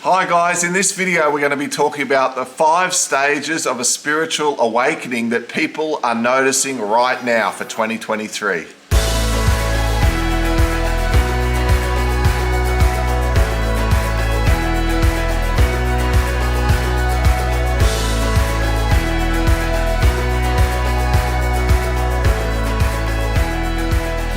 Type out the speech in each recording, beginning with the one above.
Hi guys, in this video we're going to be talking about the 5 stages of a spiritual awakening that people are noticing right now for 2023.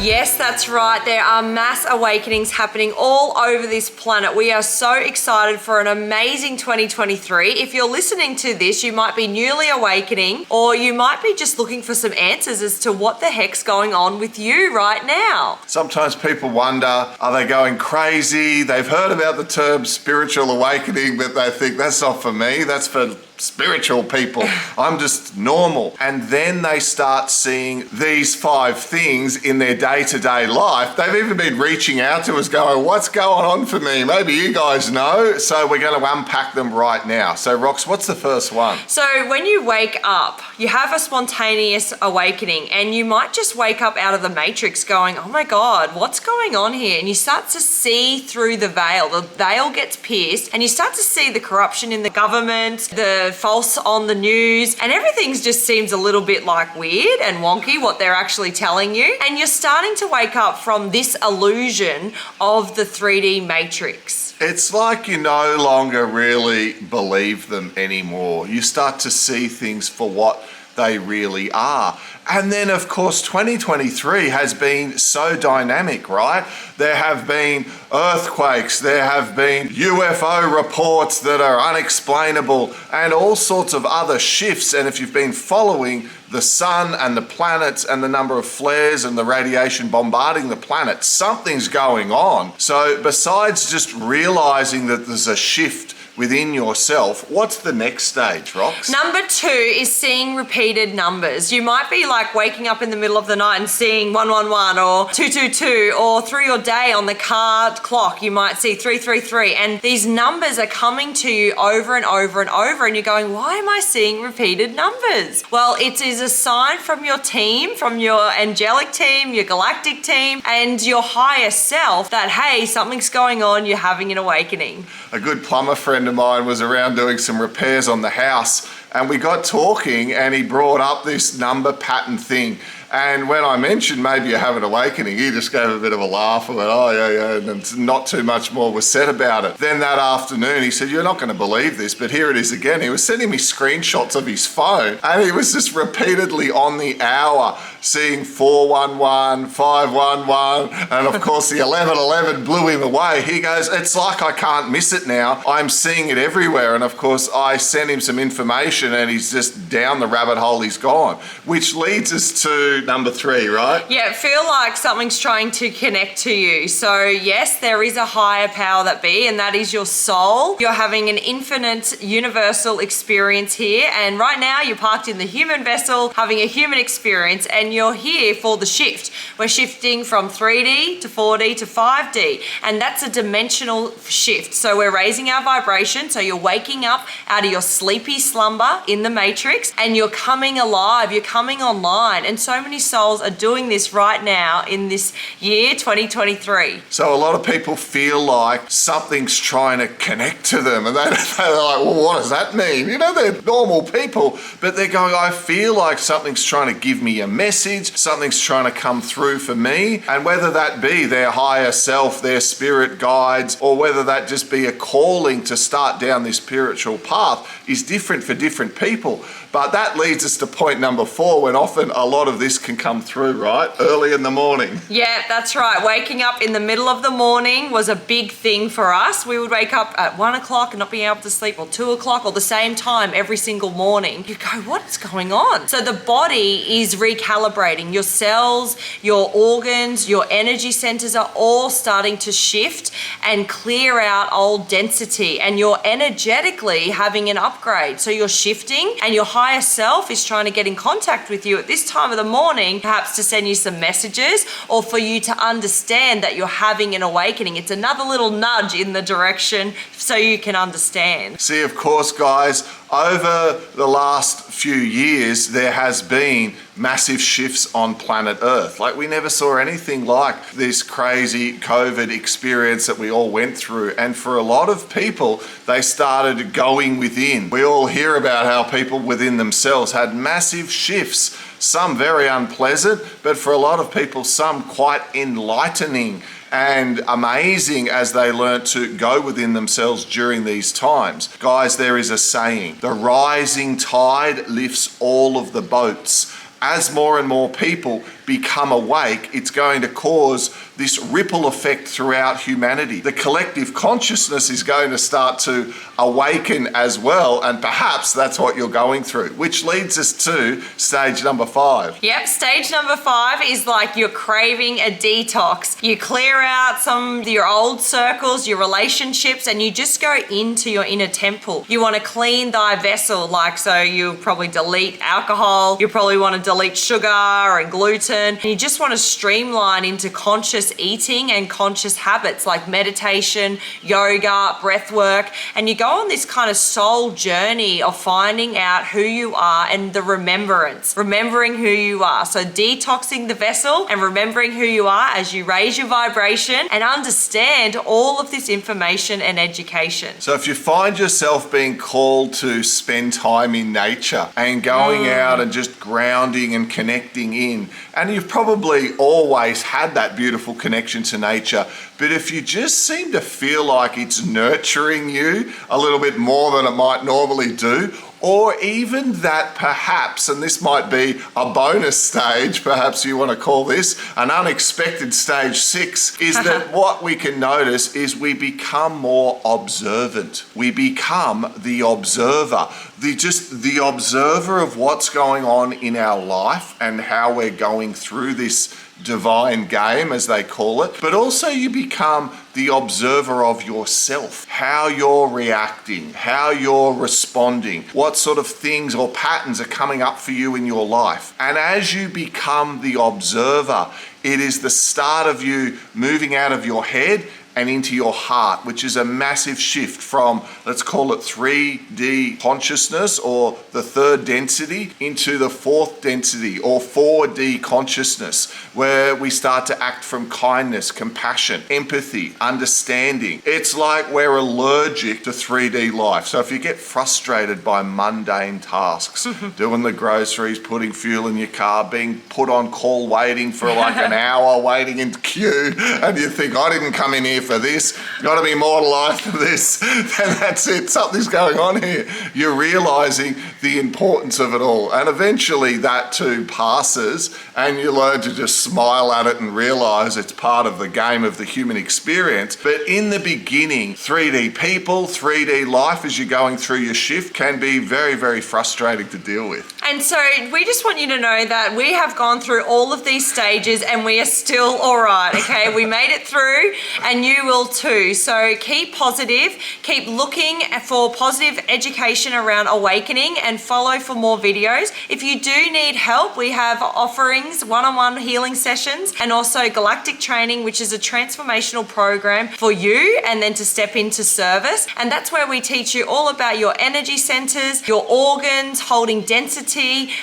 Yes, that's right. There are mass awakenings happening all over this planet. We are so excited for an amazing 2023. If you're listening to this, you might be newly awakening, or you might be just looking for some answers as to what the heck's going on with you right now. Sometimes people wonder, are they going crazy? They've heard about the term spiritual awakening, but they think that's not for me, that's for spiritual people. I'm just normal. And then they start seeing these 5 things in their day-to-day life. They've even been reaching out to us going, what's going on for me? Maybe you guys know. So we're going to unpack them right now. So Rox, what's the first one? So when you wake up, you have a spontaneous awakening, and you might just wake up out of the matrix going, oh my God, what's going on here? And you start to see through the veil. The veil gets pierced and you start to see the corruption in the government, the false on the news, and everything just seems a little bit like weird and wonky what they're actually telling you. And you're starting to wake up from this illusion of the 3D matrix. It's like you no longer really believe them anymore. You start to see things for what they really are. And then of course 2023 has been so dynamic, right? There have been earthquakes, there have been UFO reports that are unexplainable, and all sorts of other shifts. And if you've been following the sun and the planets and the number of flares and the radiation bombarding the planet, something's going on. So besides just realizing that there's a shift within yourself, what's the next stage, Rox? Number 2 is seeing repeated numbers. You might be like waking up in the middle of the night and seeing 111 or 222, or through your day on the car clock, you might see 333. And these numbers are coming to you over and over and over, and you're going, why am I seeing repeated numbers? Well, it is a sign from your team, from your angelic team, your galactic team, and your higher self that, hey, something's going on, you're having an awakening. A good plumber friend of mine was around doing some repairs on the house, and we got talking and he brought up this number pattern thing. And when I mentioned maybe you have an awakening, he just gave a bit of a laugh and went, oh yeah, and not too much more was said about it. Then that afternoon he said, you're not going to believe this, but here it is again. He was sending me screenshots of his phone, and he was just repeatedly on the hour seeing 411, 511, and of course the 1111 blew him away. He goes, it's like I can't miss it now. I'm seeing it everywhere. And of course I sent him some information and he's just down the rabbit hole he's gone, which leads us to number 3, right? Yeah, feel like something's trying to connect to you. So yes, there is a higher power that be, and that is your soul. You're having an infinite universal experience here, and right now you're parked in the human vessel having a human experience, and you're here for the shift. We're shifting from 3D to 4D to 5D, and that's a dimensional shift. So we're raising our vibration, so you're waking up out of your sleepy slumber in the matrix, and you're coming alive, you're coming online. And so many souls are doing this right now in this year 2023. So a lot of people feel like something's trying to connect to them, and they're like, well, what does that mean? You know, they're normal people, but they're going, I feel like something's trying to give me a message, something's trying to come through for me. And whether that be their higher self, their spirit guides, or whether that just be a calling to start down this spiritual path is different for different people. But that leads us to point number 4, when often a lot of this can come through, right? Early in the morning. Yeah, that's right. Waking up in the middle of the morning was a big thing for us. We would wake up at 1 o'clock and not being able to sleep, or 2 o'clock, or the same time every single morning. You go, what is going on? So the body is recalibrating. Your cells, your organs, your energy centers are all starting to shift and clear out old density, and you're energetically having an upgrade. So you're shifting, and your higher self is trying to get in contact with you at this time of the morning, perhaps to send you some messages, or for you to understand that you're having an awakening. It's another little nudge in the direction so you can understand. See, of course, guys, over the last few years, there has been massive shifts on planet Earth. Like, we never saw anything like this crazy COVID experience that we all went through. And for a lot of people, they started going within. We all hear about how people within themselves had massive shifts, some very unpleasant, but for a lot of people, some quite enlightening and amazing as they learnt to go within themselves during these times. Guys, there is a saying, the rising tide lifts all of the boats. As more and more people become awake, it's going to cause this ripple effect throughout humanity. The collective consciousness is going to start to awaken as well, and perhaps that's what you're going through, which leads us to stage number 5. Yep, stage number 5 is like you're craving a detox. You clear out some of your old circles, your relationships, and you just go into your inner temple. You want to clean thy vessel, like, so you probably delete alcohol, you probably want to delete sugar and gluten, and you just want to streamline into conscious eating and conscious habits like meditation, yoga, breath work, and you go on this kind of soul journey of finding out who you are and the remembering who you are. So detoxing the vessel and remembering who you are as you raise your vibration and understand all of this information and education. So if you find yourself being called to spend time in nature and going out and just grounding and connecting in, and you've probably always had that beautiful connection to nature, but if you just seem to feel like it's nurturing you a little bit more than it might normally do, or even that perhaps, and this might be a bonus stage, perhaps you want to call this an unexpected stage 6, is that what we can notice is we become more observant. We become the observer, the observer of what's going on in our life and how we're going through this divine game, as they call it, but also you become the observer of yourself, how you're reacting, how you're responding, what sort of things or patterns are coming up for you in your life. And as you become the observer, it is the start of you moving out of your head and into your heart, which is a massive shift from, let's call it 3D consciousness or the 3rd density into the 4th density or 4D consciousness, where we start to act from kindness, compassion, empathy, understanding. It's like we're allergic to 3D life. So if you get frustrated by mundane tasks, doing the groceries, putting fuel in your car, being put on call waiting for like an hour, waiting in queue, and you think, I didn't come in here for this, got to be more to life than this, then that's it, something's going on here. You're realizing the importance of it all, and eventually that too passes and you learn to just smile at it and realize it's part of the game of the human experience. But in the beginning, 3D people, 3D life as you're going through your shift can be very, very frustrating to deal with. And so we just want you to know that we have gone through all of these stages and we are still all right, okay? We made it through and you will too. So keep positive, keep looking for positive education around awakening and follow for more videos. If you do need help, we have offerings, one-on-one healing sessions, and also Galactic Training, which is a transformational program for you and then to step into service. And that's where we teach you all about your energy centers, your organs, holding density,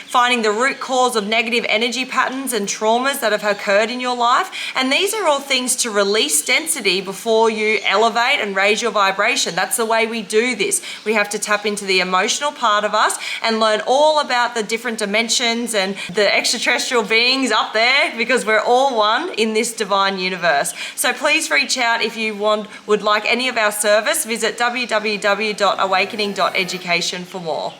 finding the root cause of negative energy patterns and traumas that have occurred in your life. And these are all things to release density before you elevate and raise your vibration. That's the way we do this. We have to tap into the emotional part of us and learn all about the different dimensions and the extraterrestrial beings up there, because we're all one in this divine universe. So please reach out if you would like any of our service. Visit www.awakening.education for more.